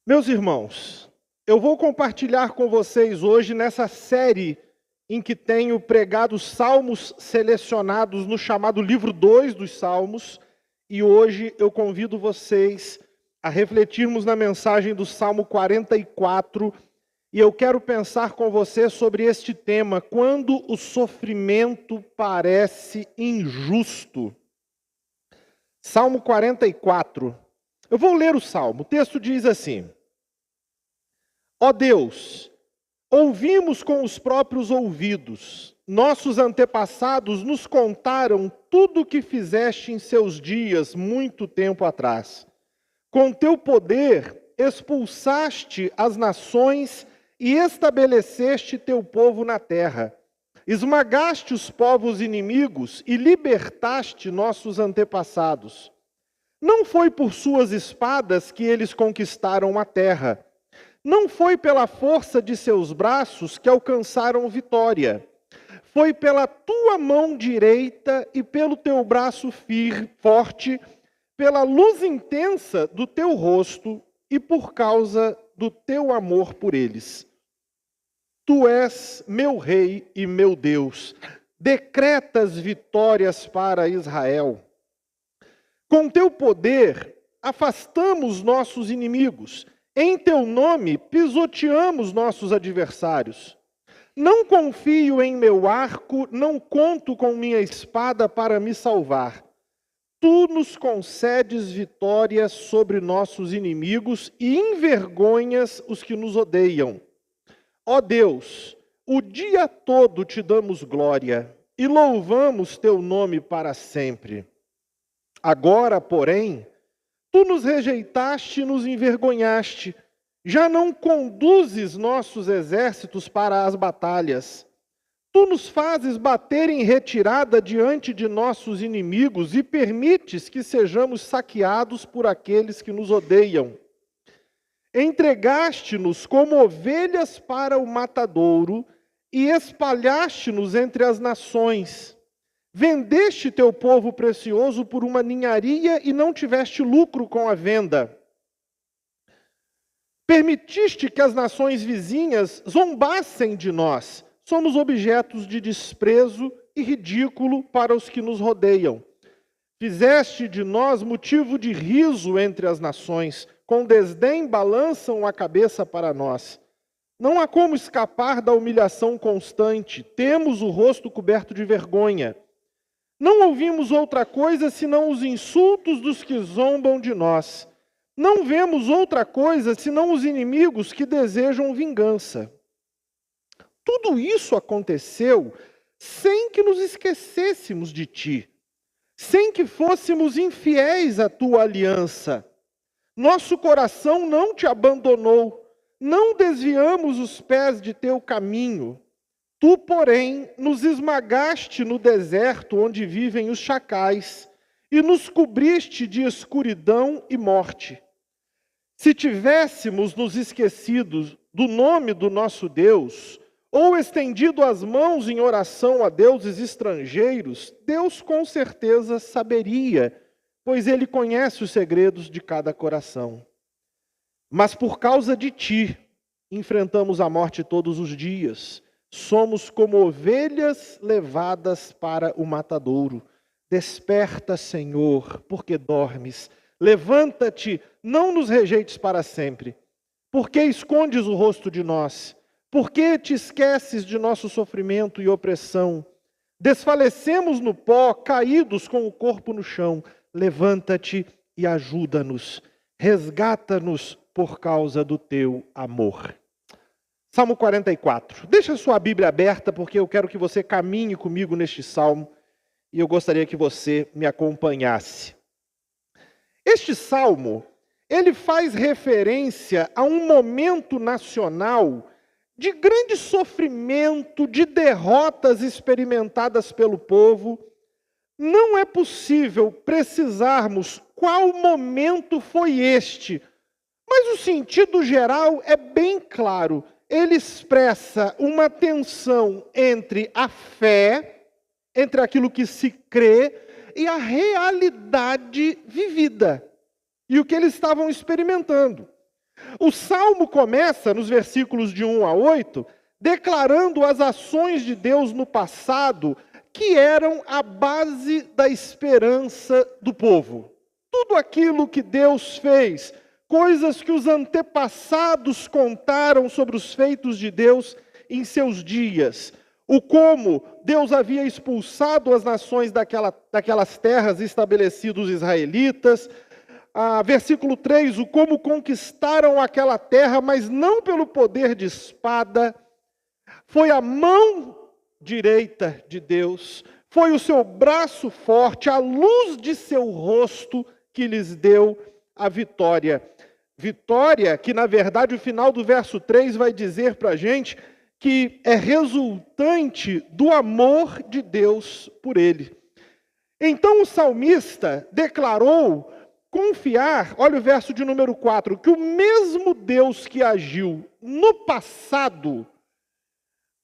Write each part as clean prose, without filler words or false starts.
Meus irmãos, eu vou compartilhar com vocês hoje nessa série em que tenho pregado salmos selecionados no chamado livro 2 dos Salmos, e hoje eu convido vocês a refletirmos na mensagem do Salmo 44, e eu quero pensar com você sobre este tema: quando o sofrimento parece injusto. Salmo 44. Eu vou ler o Salmo. O texto diz assim: Ó Deus, ouvimos com os próprios ouvidos, nossos antepassados nos contaram tudo o que fizeste em seus dias, muito tempo atrás. Com teu poder expulsaste as nações e estabeleceste teu povo na terra. Esmagaste os povos inimigos e libertaste nossos antepassados. Não foi por suas espadas que eles conquistaram a terra. Não foi pela força de seus braços que alcançaram vitória. Foi pela tua mão direita e pelo teu braço forte, pela luz intensa do teu rosto e por causa do teu amor por eles. Tu és meu rei e meu Deus. Decretas vitórias para Israel. Com teu poder afastamos nossos inimigos. Em teu nome pisoteamos nossos adversários. Não confio em meu arco, não conto com minha espada para me salvar. Tu nos concedes vitórias sobre nossos inimigos e envergonhas os que nos odeiam. Ó Deus, o dia todo te damos glória e louvamos teu nome para sempre. Agora, porém, tu nos rejeitaste e nos envergonhaste. Já não conduzes nossos exércitos para as batalhas. Tu nos fazes bater em retirada diante de nossos inimigos e permites que sejamos saqueados por aqueles que nos odeiam. Entregaste-nos como ovelhas para o matadouro e espalhaste-nos entre as nações. Vendeste teu povo precioso por uma ninharia e não tiveste lucro com a venda. Permitiste que as nações vizinhas zombassem de nós. Somos objetos de desprezo e ridículo para os que nos rodeiam. Fizeste de nós motivo de riso entre as nações. Com desdém balançam a cabeça para nós. Não há como escapar da humilhação constante. Temos o rosto coberto de vergonha. Não ouvimos outra coisa senão os insultos dos que zombam de nós. Não vemos outra coisa senão os inimigos que desejam vingança. Tudo isso aconteceu sem que nos esquecêssemos de ti, sem que fôssemos infiéis à tua aliança. Nosso coração não te abandonou, não desviamos os pés de teu caminho. Tu, porém, nos esmagaste no deserto onde vivem os chacais, e nos cobriste de escuridão e morte. Se tivéssemos nos esquecido do nome do nosso Deus, ou estendido as mãos em oração a deuses estrangeiros, Deus com certeza saberia, pois Ele conhece os segredos de cada coração. Mas por causa de ti, enfrentamos a morte todos os dias. Somos como ovelhas levadas para o matadouro. Desperta, Senhor, porque dormes. Levanta-te, não nos rejeites para sempre. Por que escondes o rosto de nós? Por que te esqueces de nosso sofrimento e opressão? Desfalecemos no pó, caídos com o corpo no chão. Levanta-te e ajuda-nos. Resgata-nos por causa do teu amor. Salmo 44. Deixa a sua Bíblia aberta, porque eu quero que você caminhe comigo neste salmo, e eu gostaria que você me acompanhasse. Este salmo, ele faz referência a um momento nacional de grande sofrimento, de derrotas experimentadas pelo povo. Não é possível precisarmos qual momento foi este, mas o sentido geral é bem claro. Ele expressa uma tensão entre a fé, entre aquilo que se crê, e a realidade vivida, e o que eles estavam experimentando. O salmo começa, nos versículos de 1 a 8, declarando as ações de Deus no passado, que eram a base da esperança do povo. Tudo aquilo que Deus fez, coisas que os antepassados contaram sobre os feitos de Deus em seus dias. O como Deus havia expulsado as nações daquelas terras estabelecidos os israelitas. Versículo 3, o como conquistaram aquela terra, mas não pelo poder de espada. Foi a mão direita de Deus, foi o seu braço forte, a luz de seu rosto que lhes deu a vitória. Vitória que, na verdade, o final do verso 3 vai dizer para a gente que é resultante do amor de Deus por ele. Então o salmista declarou confiar, olha o verso de número 4, que o mesmo Deus que agiu no passado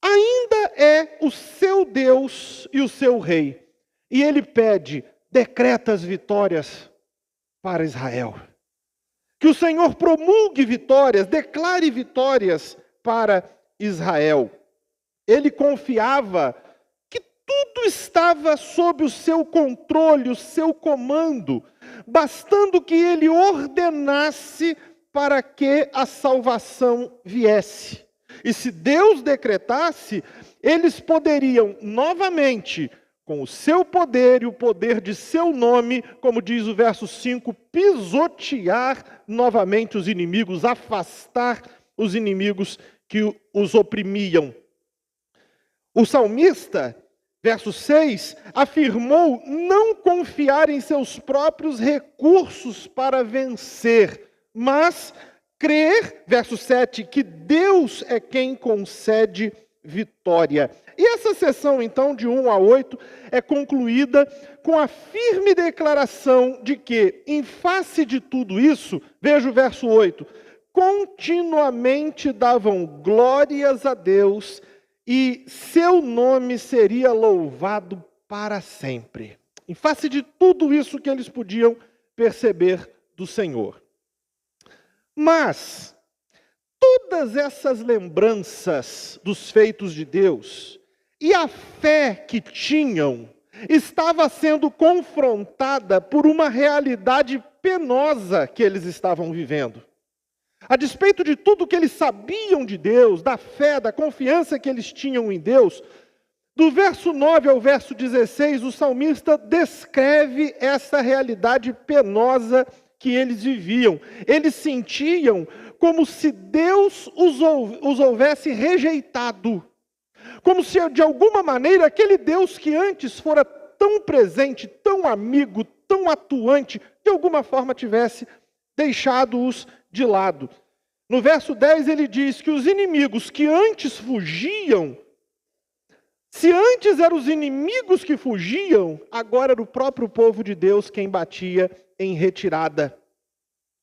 ainda é o seu Deus e o seu rei. E ele pede, decreta as vitórias para Israel. Que o Senhor promulgue vitórias, declare vitórias para Israel. Ele confiava que tudo estava sob o seu controle, o seu comando, bastando que ele ordenasse para que a salvação viesse. E se Deus decretasse, eles poderiam novamente, com o seu poder e o poder de seu nome, como diz o verso 5, pisotear novamente os inimigos, afastar os inimigos que os oprimiam. O salmista, verso 6, afirmou não confiar em seus próprios recursos para vencer, mas crer, verso 7, que Deus é quem concede vitória. E essa sessão, então, de 1 a 8, é concluída com a firme declaração de que, em face de tudo isso, veja o verso 8, continuamente davam glórias a Deus e seu nome seria louvado para sempre. Em face de tudo isso que eles podiam perceber do Senhor. Mas todas essas lembranças dos feitos de Deus e a fé que tinham estava sendo confrontada por uma realidade penosa que eles estavam vivendo. A despeito de tudo que eles sabiam de Deus, da fé, da confiança que eles tinham em Deus, do verso 9 ao verso 16, o salmista descreve essa realidade penosa que eles viviam. Eles sentiam como se Deus os houvesse rejeitado. Como se, de alguma maneira, aquele Deus que antes fora tão presente, tão amigo, tão atuante, de alguma forma tivesse deixado-os de lado. No verso 10 ele diz que os inimigos que antes fugiam, se antes eram os inimigos que fugiam, agora era o próprio povo de Deus quem batia em retirada.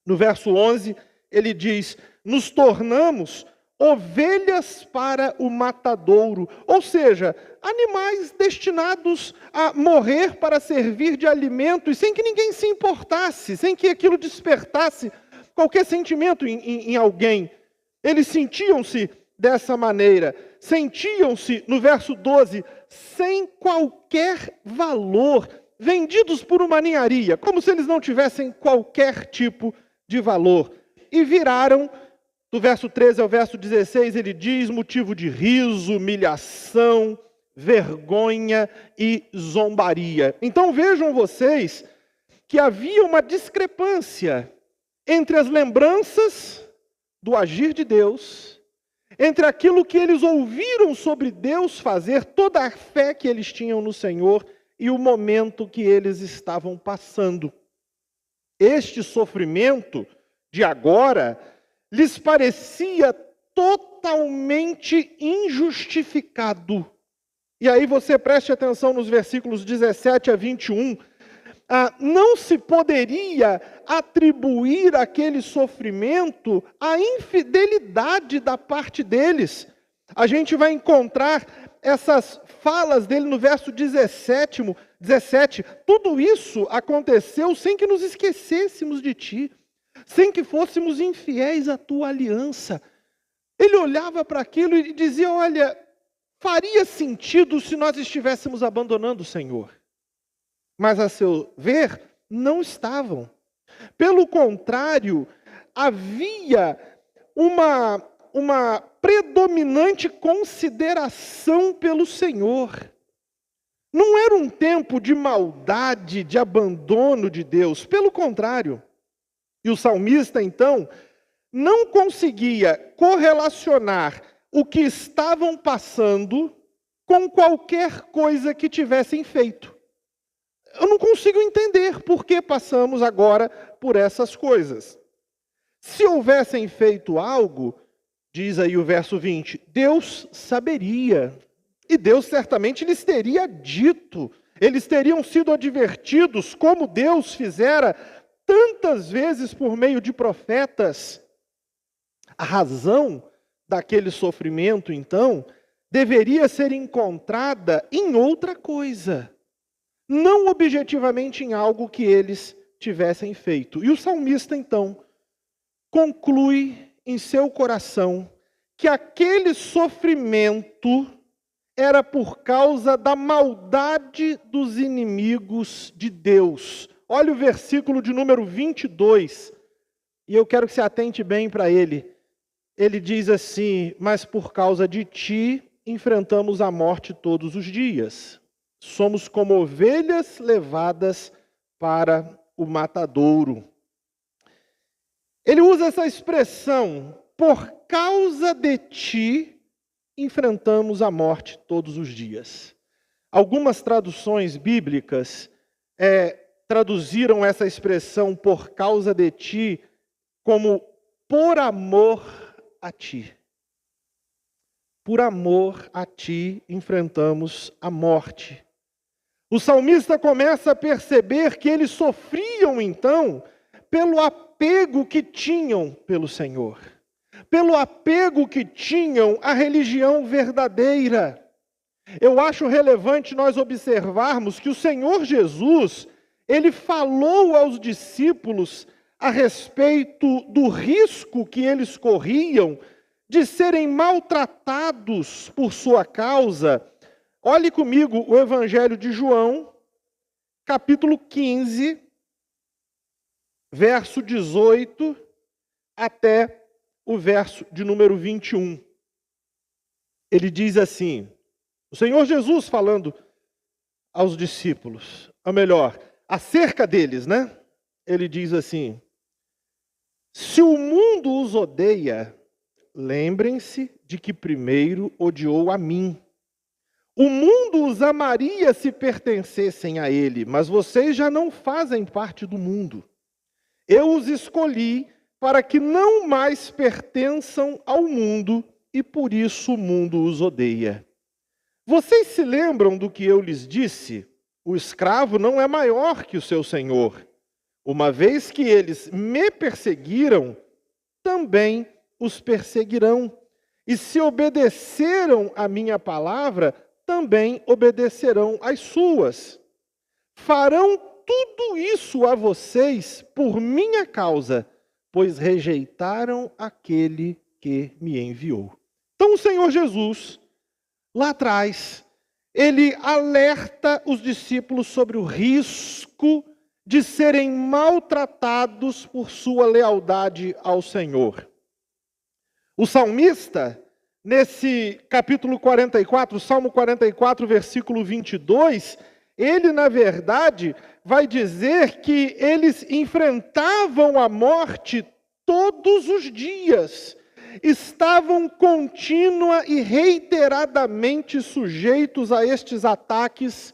No verso 11 ele diz, nos tornamos ovelhas para o matadouro, ou seja, animais destinados a morrer para servir de alimento, e sem que ninguém se importasse, sem que aquilo despertasse qualquer sentimento em alguém. Eles sentiam-se dessa maneira, sentiam-se, no verso 12, sem qualquer valor, vendidos por uma ninharia, como se eles não tivessem qualquer tipo de valor, e viraram, do verso 13 ao verso 16, ele diz, motivo de riso, humilhação, vergonha e zombaria. Então vejam vocês que havia uma discrepância entre as lembranças do agir de Deus, entre aquilo que eles ouviram sobre Deus fazer, toda a fé que eles tinham no Senhor e o momento que eles estavam passando. Este sofrimento de agora lhes parecia totalmente injustificado. E aí você preste atenção nos versículos 17 a 21. Não se poderia atribuir aquele sofrimento à infidelidade da parte deles. A gente vai encontrar essas falas dele no verso 17. Tudo isso aconteceu sem que nos esquecêssemos de ti. sem que fôssemos infiéis à tua aliança. Ele olhava para aquilo e dizia: olha, faria sentido se nós estivéssemos abandonando o Senhor. Mas, a seu ver, não estavam. Pelo contrário, havia uma predominante consideração pelo Senhor. Não era um tempo de maldade, de abandono de Deus. Pelo contrário. E o salmista, então, não conseguia correlacionar o que estavam passando com qualquer coisa que tivessem feito. Eu não consigo entender por que passamos agora por essas coisas. Se houvessem feito algo, diz aí o verso 20, Deus saberia. E Deus certamente lhes teria dito. Eles teriam sido advertidos, como Deus fizera tantas vezes por meio de profetas. A razão daquele sofrimento, então, deveria ser encontrada em outra coisa. Não objetivamente em algo que eles tivessem feito. E o salmista, então, conclui em seu coração que aquele sofrimento era por causa da maldade dos inimigos de Deus. Olha o versículo de número 22, e eu quero que você atente bem para ele. Ele diz assim: mas por causa de ti enfrentamos a morte todos os dias. Somos como ovelhas levadas para o matadouro. Ele usa essa expressão, por causa de ti, enfrentamos a morte todos os dias. Algumas traduções bíblicas traduziram essa expressão, por causa de ti, como por amor a ti. Por amor a ti, enfrentamos a morte. O salmista começa a perceber que eles sofriam, então, pelo apego que tinham pelo Senhor. Pelo apego que tinham à religião verdadeira. Eu acho relevante nós observarmos que o Senhor Jesus, ele falou aos discípulos a respeito do risco que eles corriam de serem maltratados por sua causa. Olhe comigo o Evangelho de João, capítulo 15, verso 18 até o verso de número 21. Ele diz assim, o Senhor Jesus falando aos discípulos, ou melhor, acerca deles, né? Ele diz assim: se o mundo os odeia, lembrem-se de que primeiro odiou a mim. O mundo os amaria se pertencessem a ele, mas vocês já não fazem parte do mundo. Eu os escolhi para que não mais pertençam ao mundo, e por isso o mundo os odeia. Vocês se lembram do que eu lhes disse? O escravo não é maior que o seu senhor. Uma vez que eles me perseguiram, também os perseguirão. E se obedeceram à minha palavra, também obedecerão às suas. Farão tudo isso a vocês por minha causa, pois rejeitaram aquele que me enviou. Então o Senhor Jesus, lá atrás, ele alerta os discípulos sobre o risco de serem maltratados por sua lealdade ao Senhor. O salmista, nesse capítulo 44, Salmo 44, versículo 22, ele, na verdade, vai dizer que eles enfrentavam a morte todos os dias. Estavam contínua e reiteradamente sujeitos a estes ataques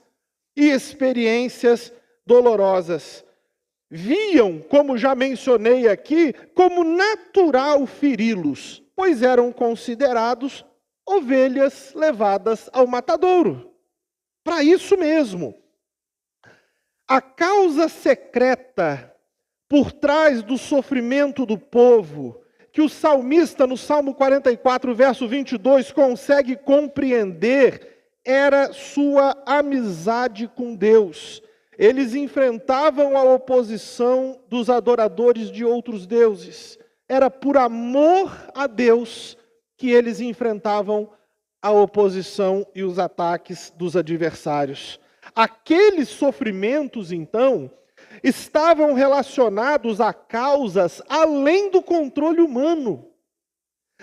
e experiências dolorosas. Viam, como já mencionei aqui, como natural feri-los, pois eram considerados ovelhas levadas ao matadouro. Para isso mesmo. A causa secreta por trás do sofrimento do povo, que o salmista no Salmo 44, verso 22, consegue compreender, era sua amizade com Deus. Eles enfrentavam a oposição dos adoradores de outros deuses. Era por amor a Deus que eles enfrentavam a oposição e os ataques dos adversários. Aqueles sofrimentos, então, estavam relacionados a causas além do controle humano.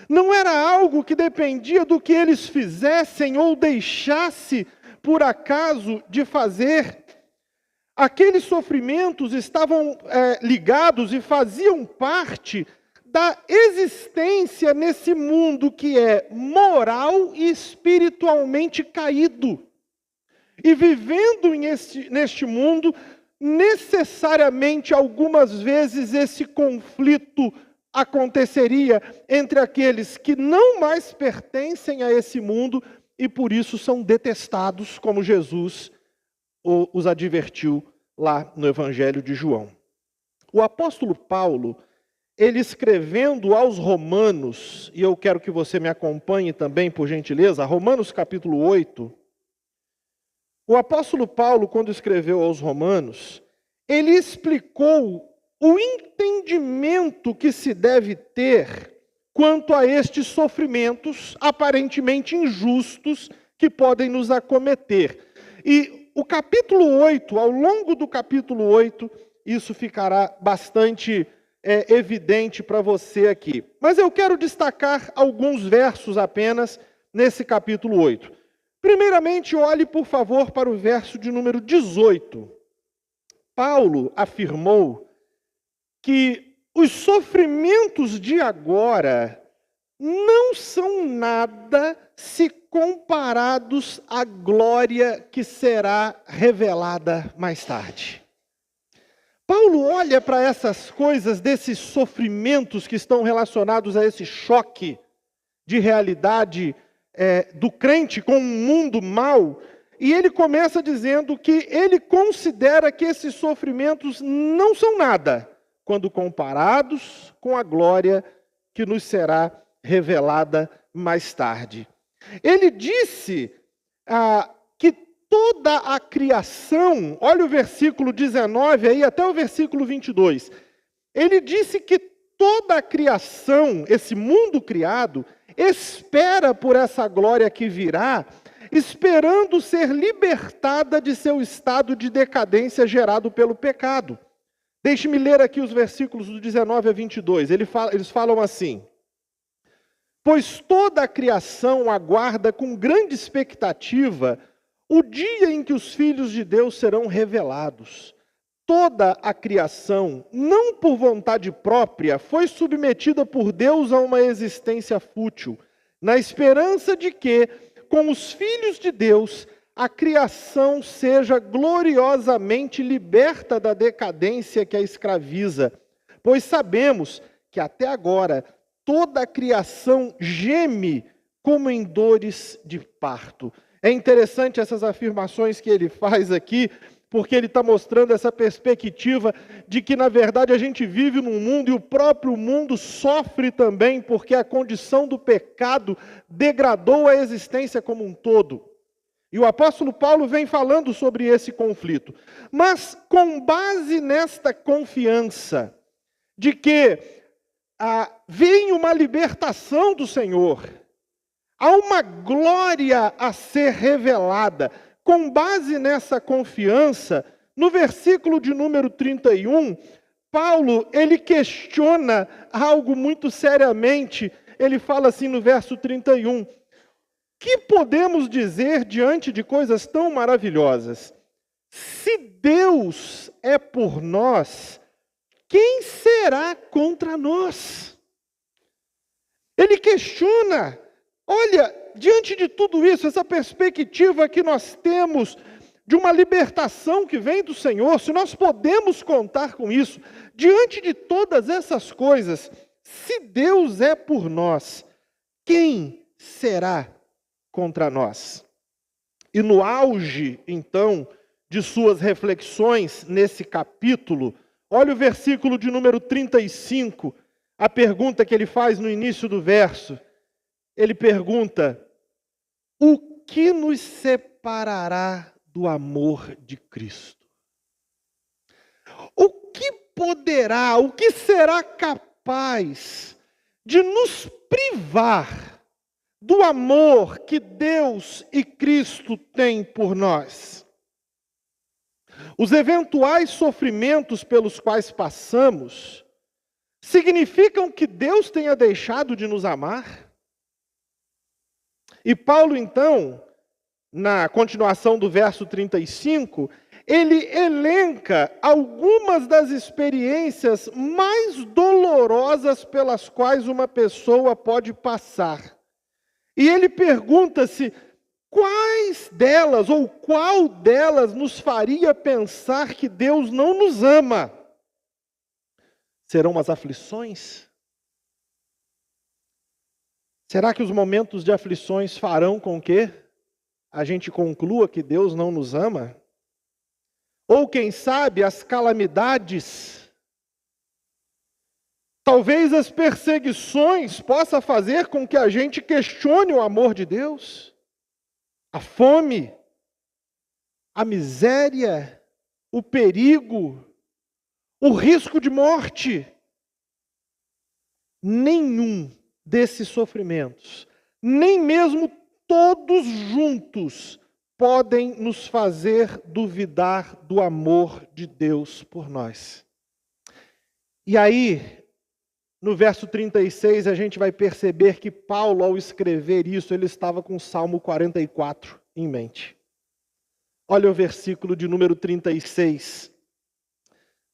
Não era algo que dependia do que eles fizessem ou deixassem por acaso de fazer. Aqueles sofrimentos estavam ligados e faziam parte da existência nesse mundo que é moral e espiritualmente caído. E vivendo neste mundo, necessariamente, algumas vezes, esse conflito aconteceria entre aqueles que não mais pertencem a esse mundo e por isso são detestados, como Jesus os advertiu lá no Evangelho de João. O apóstolo Paulo, ele escrevendo aos Romanos, e eu quero que você me acompanhe também, por gentileza, Romanos capítulo 8, o apóstolo Paulo, quando escreveu aos Romanos, ele explicou o entendimento que se deve ter quanto a estes sofrimentos aparentemente injustos que podem nos acometer. E o capítulo 8, ao longo do capítulo 8, isso ficará bastante evidente para você aqui. Mas eu quero destacar alguns versos apenas nesse capítulo 8. Primeiramente, olhe, por favor, para o verso de número 18. Paulo afirmou que os sofrimentos de agora não são nada se comparados à glória que será revelada mais tarde. Paulo olha para essas coisas, desses sofrimentos que estão relacionados a esse choque de realidade do crente com um mundo mau, e ele começa dizendo que ele considera que esses sofrimentos não são nada, quando comparados com a glória que nos será revelada mais tarde. Ele disse que toda a criação, olha o versículo 19 aí até o versículo 22, ele disse que toda a criação, esse mundo criado, espera por essa glória que virá, esperando ser libertada de seu estado de decadência gerado pelo pecado. Deixe-me ler aqui os versículos do 19 a 22. Eles falam assim: pois toda a criação aguarda com grande expectativa o dia em que os filhos de Deus serão revelados. Toda a criação, não por vontade própria, foi submetida por Deus a uma existência fútil, na esperança de que, com os filhos de Deus, a criação seja gloriosamente liberta da decadência que a escraviza. Pois sabemos que até agora toda a criação geme como em dores de parto. É interessante essas afirmações que ele faz aqui, porque ele está mostrando essa perspectiva de que, na verdade, a gente vive num mundo e o próprio mundo sofre também, porque a condição do pecado degradou a existência como um todo. E o apóstolo Paulo vem falando sobre esse conflito. Mas, com base nesta confiança de que vem uma libertação do Senhor, há uma glória a ser revelada. Com base nessa confiança, no versículo de número 31, Paulo, ele questiona algo muito seriamente. Ele fala assim no verso 31, que podemos dizer diante de coisas tão maravilhosas? Se Deus é por nós, quem será contra nós? Ele questiona, olha, diante de tudo isso, essa perspectiva que nós temos de uma libertação que vem do Senhor, se nós podemos contar com isso, diante de todas essas coisas, se Deus é por nós, quem será contra nós? E no auge, então, de suas reflexões nesse capítulo, olha o versículo de número 35, a pergunta que ele faz no início do verso. Ele pergunta: o que nos separará do amor de Cristo? O que poderá, o que será capaz de nos privar do amor que Deus e Cristo têm por nós? Os eventuais sofrimentos pelos quais passamos significam que Deus tenha deixado de nos amar? E Paulo, então, na continuação do verso 35, ele elenca algumas das experiências mais dolorosas pelas quais uma pessoa pode passar. E ele pergunta-se quais delas ou qual delas nos faria pensar que Deus não nos ama? Serão as aflições? Será que os momentos de aflições farão com que a gente conclua que Deus não nos ama? Ou quem sabe as calamidades? Talvez as perseguições possam fazer com que a gente questione o amor de Deus? A fome, a miséria, o perigo, o risco de morte. Nenhum desses sofrimentos, nem mesmo todos juntos, podem nos fazer duvidar do amor de Deus por nós. E aí, no verso 36, a gente vai perceber que Paulo, ao escrever isso, ele estava com o Salmo 44 em mente. Olha o versículo de número 36.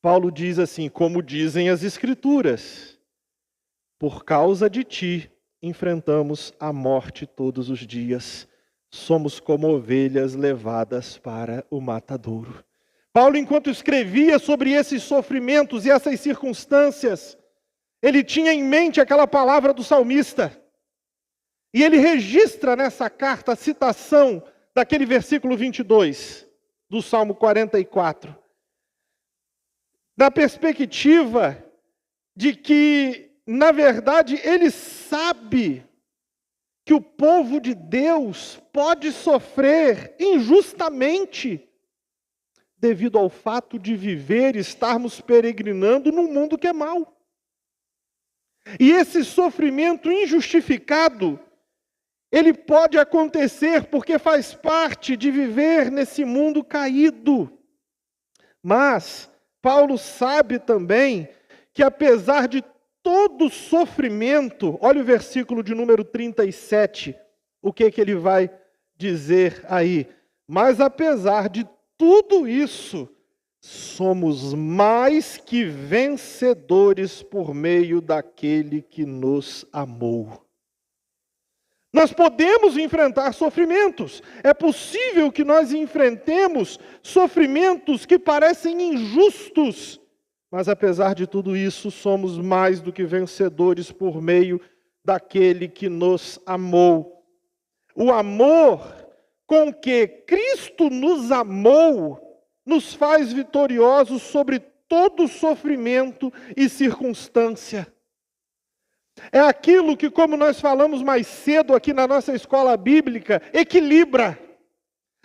Paulo diz assim: como dizem as Escrituras, por causa de ti enfrentamos a morte todos os dias. Somos como ovelhas levadas para o matadouro. Paulo, enquanto escrevia sobre esses sofrimentos e essas circunstâncias, ele tinha em mente aquela palavra do salmista. E ele registra nessa carta a citação daquele versículo 22 do Salmo 44. Na perspectiva de que, na verdade, ele sabe que o povo de Deus pode sofrer injustamente devido ao fato de viver e estarmos peregrinando num mundo que é mau. E esse sofrimento injustificado, ele pode acontecer porque faz parte de viver nesse mundo caído. Mas Paulo sabe também que apesar de todo sofrimento, olha o versículo de número 37, o que ele vai dizer aí? Mas apesar de tudo isso, somos mais que vencedores por meio daquele que nos amou. Nós podemos enfrentar sofrimentos. É possível que nós enfrentemos sofrimentos que parecem injustos. Mas apesar de tudo isso, somos mais do que vencedores por meio daquele que nos amou. O amor com que Cristo nos amou nos faz vitoriosos sobre todo sofrimento e circunstância. É aquilo que, como nós falamos mais cedo aqui na nossa escola bíblica, equilibra.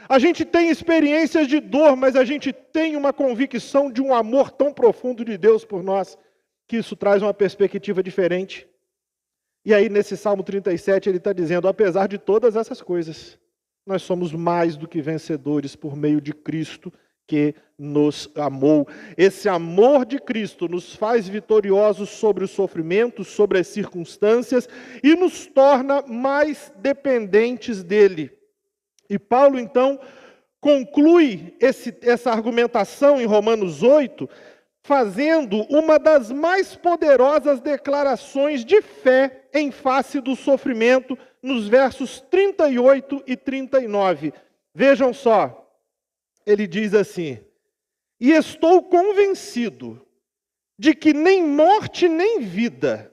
A gente tem experiências de dor, mas a gente tem uma convicção de um amor tão profundo de Deus por nós, que isso traz uma perspectiva diferente. E aí nesse Salmo 37 ele está dizendo, apesar de todas essas coisas, nós somos mais do que vencedores por meio de Cristo que nos amou. Esse amor de Cristo nos faz vitoriosos sobre os sofrimentos, sobre as circunstâncias e nos torna mais dependentes dele. E Paulo, então, conclui essa argumentação em Romanos 8, fazendo uma das mais poderosas declarações de fé em face do sofrimento, nos versos 38 e 39. Vejam só, ele diz assim: e estou convencido de que nem morte nem vida,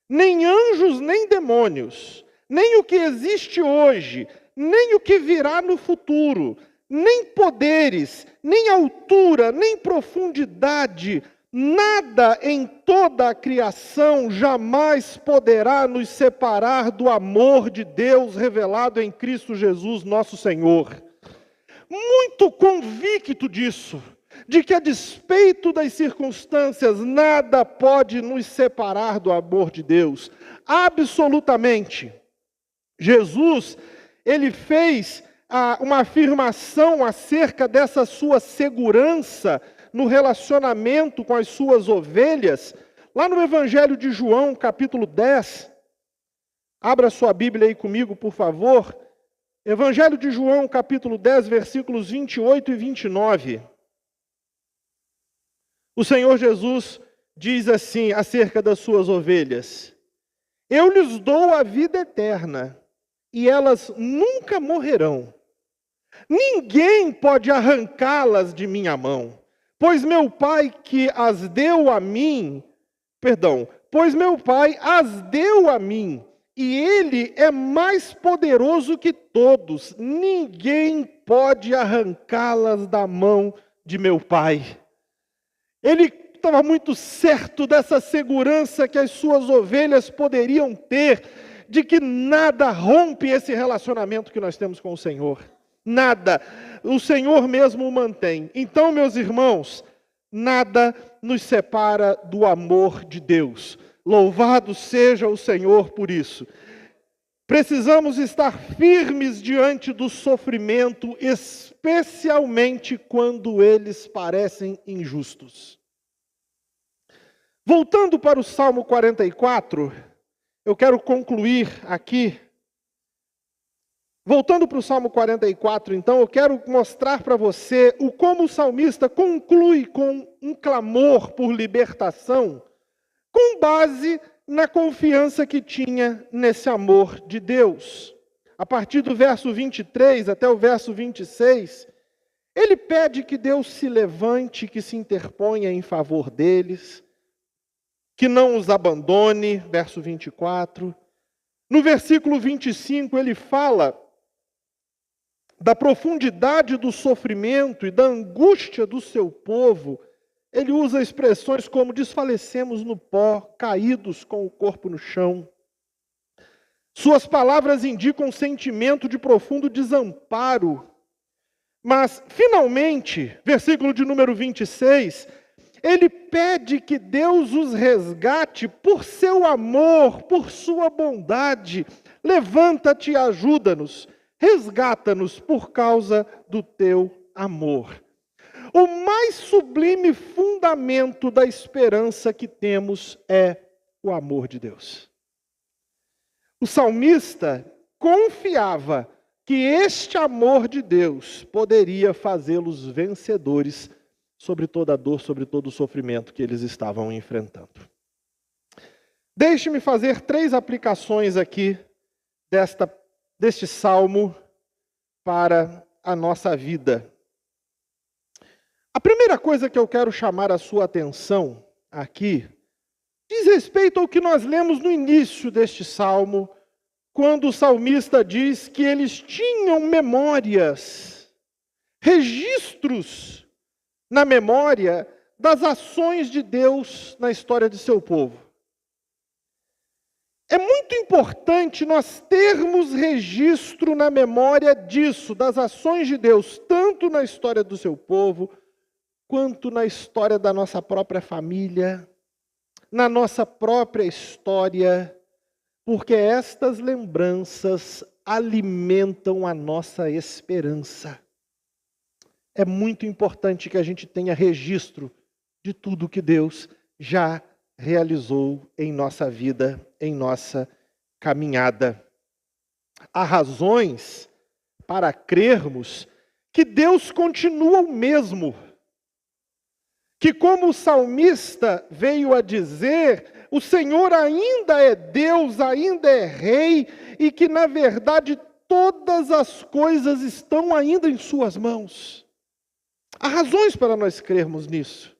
nem anjos nem demônios, nem o que existe hoje, nem o que virá no futuro, nem poderes, nem altura, nem profundidade, nada em toda a criação jamais poderá nos separar do amor de Deus revelado em Cristo Jesus, nosso Senhor. Muito convicto disso, de que a despeito das circunstâncias, nada pode nos separar do amor de Deus. Absolutamente. Jesus, ele fez uma afirmação acerca dessa sua segurança no relacionamento com as suas ovelhas, lá no Evangelho de João, capítulo 10. Abra sua Bíblia aí comigo, por favor. Evangelho de João, capítulo 10, versículos 28 e 29. O Senhor Jesus diz assim acerca das suas ovelhas: eu lhes dou a vida eterna, e elas nunca morrerão. Ninguém pode arrancá-las de minha mão, pois meu Pai as deu a mim, e Ele é mais poderoso que todos. Ninguém pode arrancá-las da mão de meu Pai. Ele estava muito certo dessa segurança que as suas ovelhas poderiam ter, de que nada rompe esse relacionamento que nós temos com o Senhor. Nada. O Senhor mesmo o mantém. Então, meus irmãos, nada nos separa do amor de Deus. Louvado seja o Senhor por isso. Precisamos estar firmes diante do sofrimento, especialmente quando eles parecem injustos. Voltando para o Salmo 44, eu quero concluir aqui. Voltando para o Salmo 44, então, eu quero mostrar para você como o salmista conclui com um clamor por libertação, com base na confiança que tinha nesse amor de Deus. A partir do verso 23 até o verso 26, ele pede que Deus se levante, que se interponha em favor deles, que não os abandone, verso 24. No versículo 25, ele fala da profundidade do sofrimento e da angústia do seu povo. Ele usa expressões como desfalecemos no pó, caídos com o corpo no chão. Suas palavras indicam um sentimento de profundo desamparo. Mas, finalmente, versículo de número 26, ele pede que Deus os resgate por seu amor, por sua bondade. Levanta-te e ajuda-nos. Resgata-nos por causa do teu amor. O mais sublime fundamento da esperança que temos é o amor de Deus. O salmista confiava que este amor de Deus poderia fazê-los vencedores sobre toda a dor, sobre todo o sofrimento que eles estavam enfrentando. Deixe-me fazer 3 aplicações aqui deste salmo para a nossa vida. A primeira coisa que eu quero chamar a sua atenção aqui diz respeito ao que nós lemos no início deste salmo, quando o salmista diz que eles tinham memórias, registros na memória das ações de Deus na história de seu povo. É muito importante nós termos registro na memória disso, das ações de Deus, tanto na história do seu povo, quanto na história da nossa própria família, na nossa própria história, porque estas lembranças alimentam a nossa esperança. É muito importante que a gente tenha registro de tudo que Deus já realizou em nossa vida, em nossa caminhada. Há razões para crermos que Deus continua o mesmo. Que, como o salmista veio a dizer, o Senhor ainda é Deus, ainda é Rei, e que, na verdade, todas as coisas estão ainda em suas mãos. Há razões para nós crermos nisso.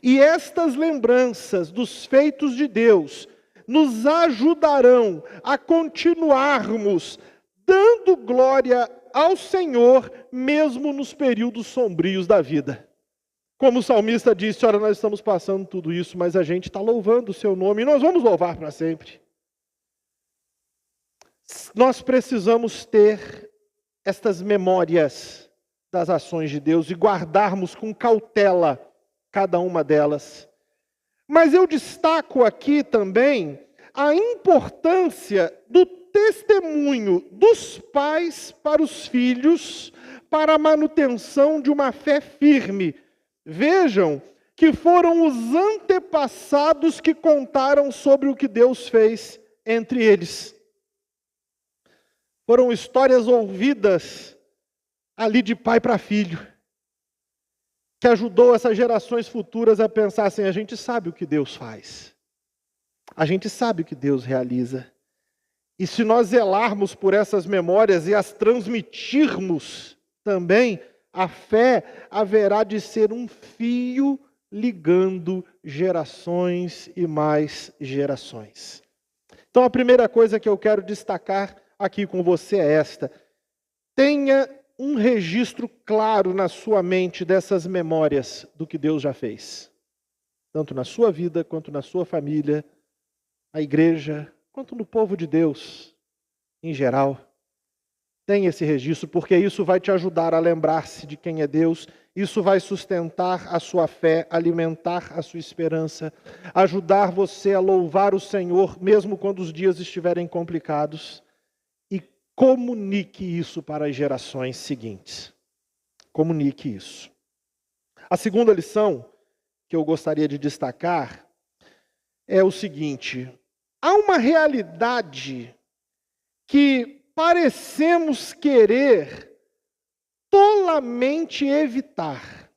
E estas lembranças dos feitos de Deus nos ajudarão a continuarmos dando glória ao Senhor, mesmo nos períodos sombrios da vida. Como o salmista disse, olha, nós estamos passando tudo isso, mas a gente está louvando o seu nome, e nós vamos louvar para sempre. Nós precisamos ter estas memórias das ações de Deus e guardarmos com cautela cada uma delas. Mas eu destaco aqui também a importância do testemunho dos pais para os filhos, para a manutenção de uma fé firme. Vejam que foram os antepassados que contaram sobre o que Deus fez entre eles. Foram histórias ouvidas ali de pai para filho, que ajudou essas gerações futuras a pensar assim: a gente sabe o que Deus faz, a gente sabe o que Deus realiza. E se nós zelarmos por essas memórias e as transmitirmos também, a fé haverá de ser um fio ligando gerações e mais gerações. Então a primeira coisa que eu quero destacar aqui com você é esta: tenha um registro claro na sua mente dessas memórias do que Deus já fez. Tanto na sua vida, quanto na sua família, na igreja, quanto no povo de Deus em geral. Tenha esse registro, porque isso vai te ajudar a lembrar-se de quem é Deus. Isso vai sustentar a sua fé, alimentar a sua esperança, ajudar você a louvar o Senhor, mesmo quando os dias estiverem complicados. E comunique isso para as gerações seguintes. Comunique isso. A segunda lição que eu gostaria de destacar é o seguinte: há uma realidade que parecemos querer tolamente evitar.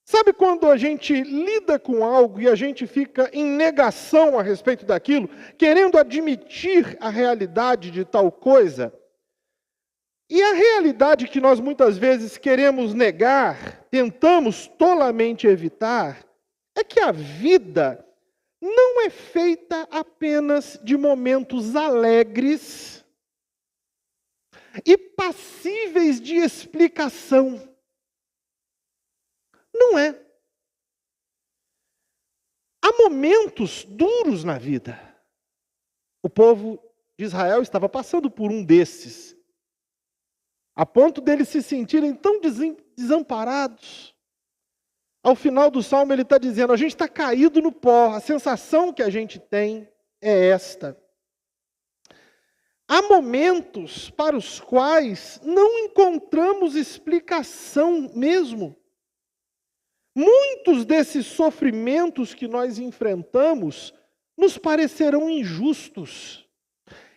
Sabe quando a gente lida com algo e a gente fica em negação a respeito daquilo, querendo admitir a realidade de tal coisa? E a realidade que nós muitas vezes queremos negar, tentamos tolamente evitar, é que a vida não é feita apenas de momentos alegres e passíveis de explicação. Não é. Há momentos duros na vida. O povo de Israel estava passando por um desses, a ponto deles se sentirem tão desamparados. Ao final do salmo ele está dizendo: a gente está caído no pó, a sensação que a gente tem é esta. Há momentos para os quais não encontramos explicação mesmo. Muitos desses sofrimentos que nós enfrentamos nos parecerão injustos.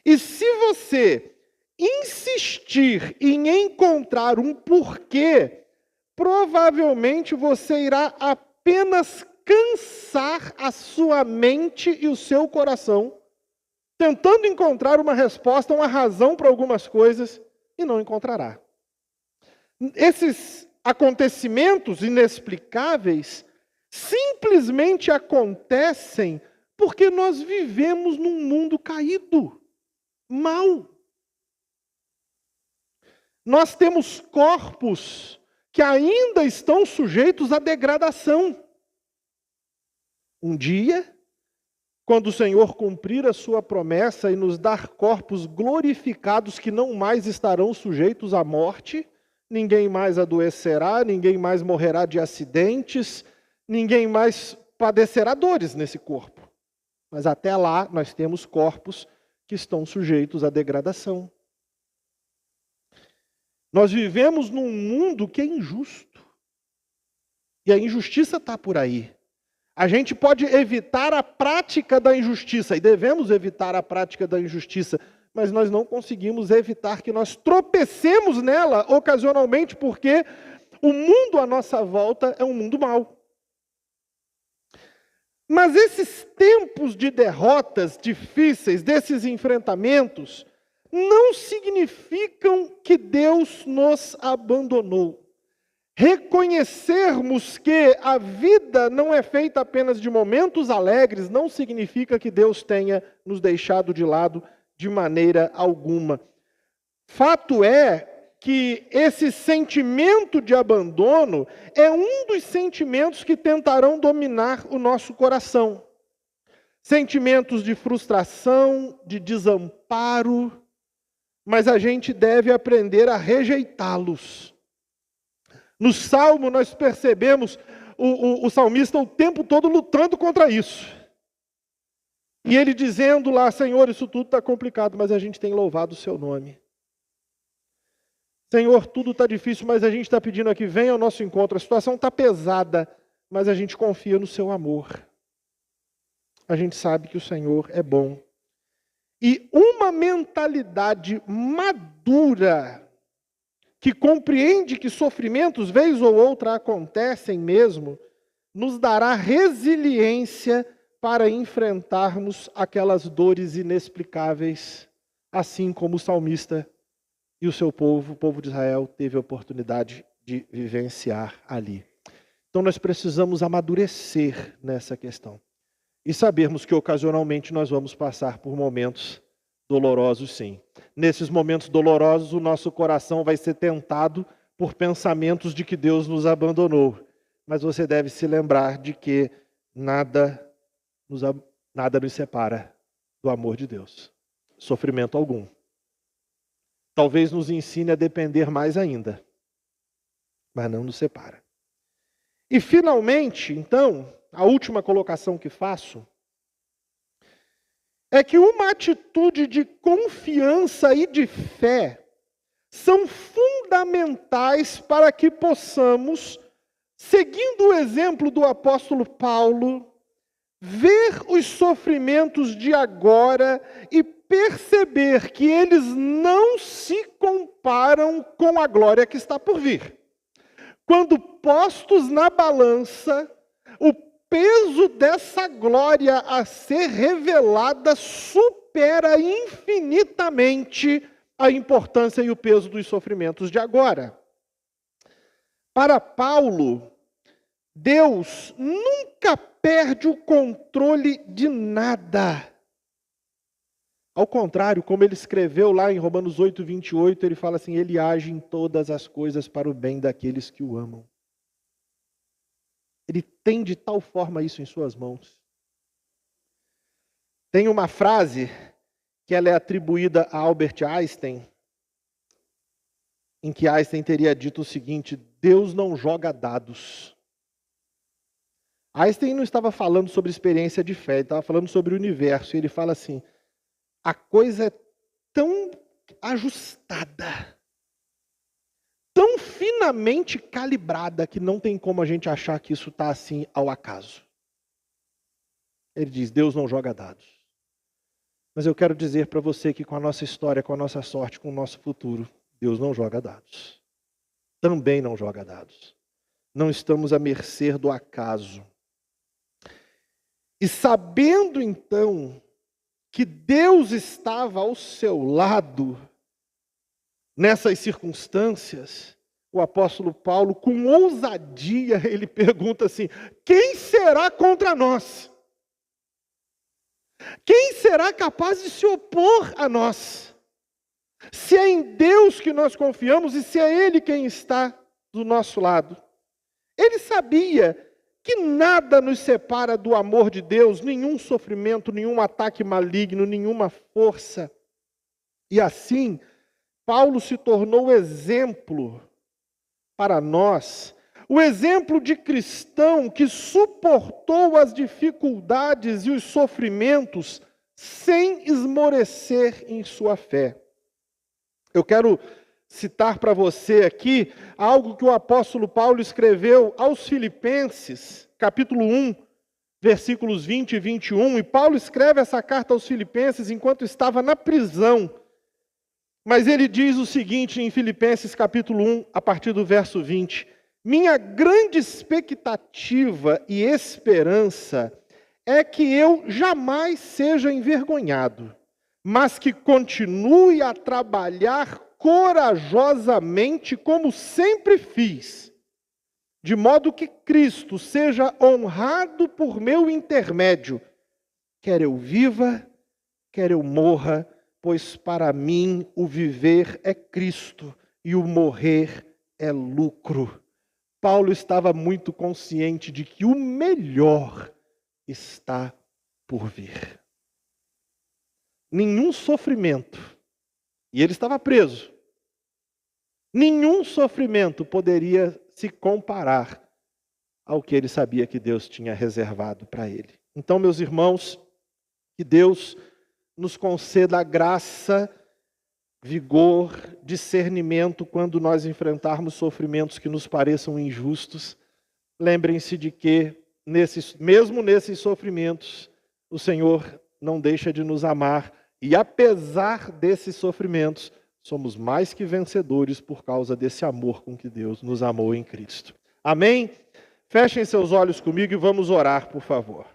E se você insistir em encontrar um porquê, provavelmente você irá apenas cansar a sua mente e o seu coração, tentando encontrar uma resposta, uma razão para algumas coisas, e não encontrará. Esses acontecimentos inexplicáveis simplesmente acontecem porque nós vivemos num mundo caído, mau. Nós temos corpos que ainda estão sujeitos à degradação. Um dia, quando o Senhor cumprir a sua promessa e nos dar corpos glorificados que não mais estarão sujeitos à morte, ninguém mais adoecerá, ninguém mais morrerá de acidentes, ninguém mais padecerá dores nesse corpo. Mas até lá nós temos corpos que estão sujeitos à degradação. Nós vivemos num mundo que é injusto. E a injustiça está por aí. A gente pode evitar a prática da injustiça, e devemos evitar a prática da injustiça, mas nós não conseguimos evitar que nós tropecemos nela ocasionalmente, porque o mundo à nossa volta é um mundo mau. Mas esses tempos de derrotas difíceis, desses enfrentamentos, não significam que Deus nos abandonou. Reconhecermos que a vida não é feita apenas de momentos alegres não significa que Deus tenha nos deixado de lado de maneira alguma. Fato é que esse sentimento de abandono é um dos sentimentos que tentarão dominar o nosso coração. Sentimentos de frustração, de desamparo, mas a gente deve aprender a rejeitá-los. No Salmo nós percebemos o salmista o tempo todo lutando contra isso. E ele dizendo lá, Senhor, isso tudo está complicado, mas a gente tem louvado o seu nome. Senhor, tudo está difícil, mas a gente está pedindo aqui, venha ao nosso encontro. A situação está pesada, mas a gente confia no seu amor. A gente sabe que o Senhor é bom. E uma mentalidade madura, que compreende que sofrimentos, vez ou outra, acontecem mesmo, nos dará resiliência para enfrentarmos aquelas dores inexplicáveis, assim como o salmista e o seu povo, o povo de Israel, teve a oportunidade de vivenciar ali. Então nós precisamos amadurecer nessa questão. E sabermos que ocasionalmente nós vamos passar por momentos dolorosos, sim. Nesses momentos dolorosos, o nosso coração vai ser tentado por pensamentos de que Deus nos abandonou. Mas você deve se lembrar de que nada nos separa do amor de Deus. Sofrimento algum. Talvez nos ensine a depender mais ainda, mas não nos separa. E finalmente, então, a última colocação que faço é que uma atitude de confiança e de fé são fundamentais para que possamos, seguindo o exemplo do apóstolo Paulo, ver os sofrimentos de agora e perceber que eles não se comparam com a glória que está por vir. Quando postos na balança, o peso dessa glória a ser revelada supera infinitamente a importância e o peso dos sofrimentos de agora. Para Paulo, Deus nunca perde o controle de nada. Ao contrário, como ele escreveu lá em Romanos 8, 28, ele fala assim, ele age em todas as coisas para o bem daqueles que o amam. Ele tem de tal forma isso em suas mãos. Tem uma frase que ela é atribuída a Albert Einstein, em que Einstein teria dito o seguinte, Deus não joga dados. Einstein não estava falando sobre experiência de fé, ele estava falando sobre o universo. E ele fala assim, a coisa é tão ajustada, tão finamente calibrada, que não tem como a gente achar que isso está assim ao acaso. Ele diz, Deus não joga dados. Mas eu quero dizer para você que com a nossa história, com a nossa sorte, com o nosso futuro, Deus não joga dados. Também não joga dados. Não estamos à mercê do acaso. E sabendo então que Deus estava ao seu lado nessas circunstâncias, o apóstolo Paulo, com ousadia, ele pergunta assim, quem será contra nós? Quem será capaz de se opor a nós? Se é em Deus que nós confiamos e se é Ele quem está do nosso lado. Ele sabia que nada nos separa do amor de Deus, nenhum sofrimento, nenhum ataque maligno, nenhuma força. E assim, Paulo se tornou exemplo para nós, o exemplo de cristão que suportou as dificuldades e os sofrimentos sem esmorecer em sua fé. Eu quero citar para você aqui algo que o apóstolo Paulo escreveu aos Filipenses, capítulo 1, versículos 20 e 21. E Paulo escreve essa carta aos Filipenses enquanto estava na prisão. Mas ele diz o seguinte em Filipenses capítulo 1, a partir do verso 20. Minha grande expectativa e esperança é que eu jamais seja envergonhado, mas que continue a trabalhar corajosamente como sempre fiz, de modo que Cristo seja honrado por meu intermédio, quer eu viva, quer eu morra, pois para mim o viver é Cristo e o morrer é lucro. Paulo estava muito consciente de que o melhor está por vir. Nenhum sofrimento, e ele estava preso, nenhum sofrimento poderia se comparar ao que ele sabia que Deus tinha reservado para ele. Então, meus irmãos, que Deus nos conceda a graça, vigor, discernimento quando nós enfrentarmos sofrimentos que nos pareçam injustos. Lembrem-se de que, mesmo nesses sofrimentos, o Senhor não deixa de nos amar e, apesar desses sofrimentos, somos mais que vencedores por causa desse amor com que Deus nos amou em Cristo. Amém? Fechem seus olhos comigo e vamos orar, por favor.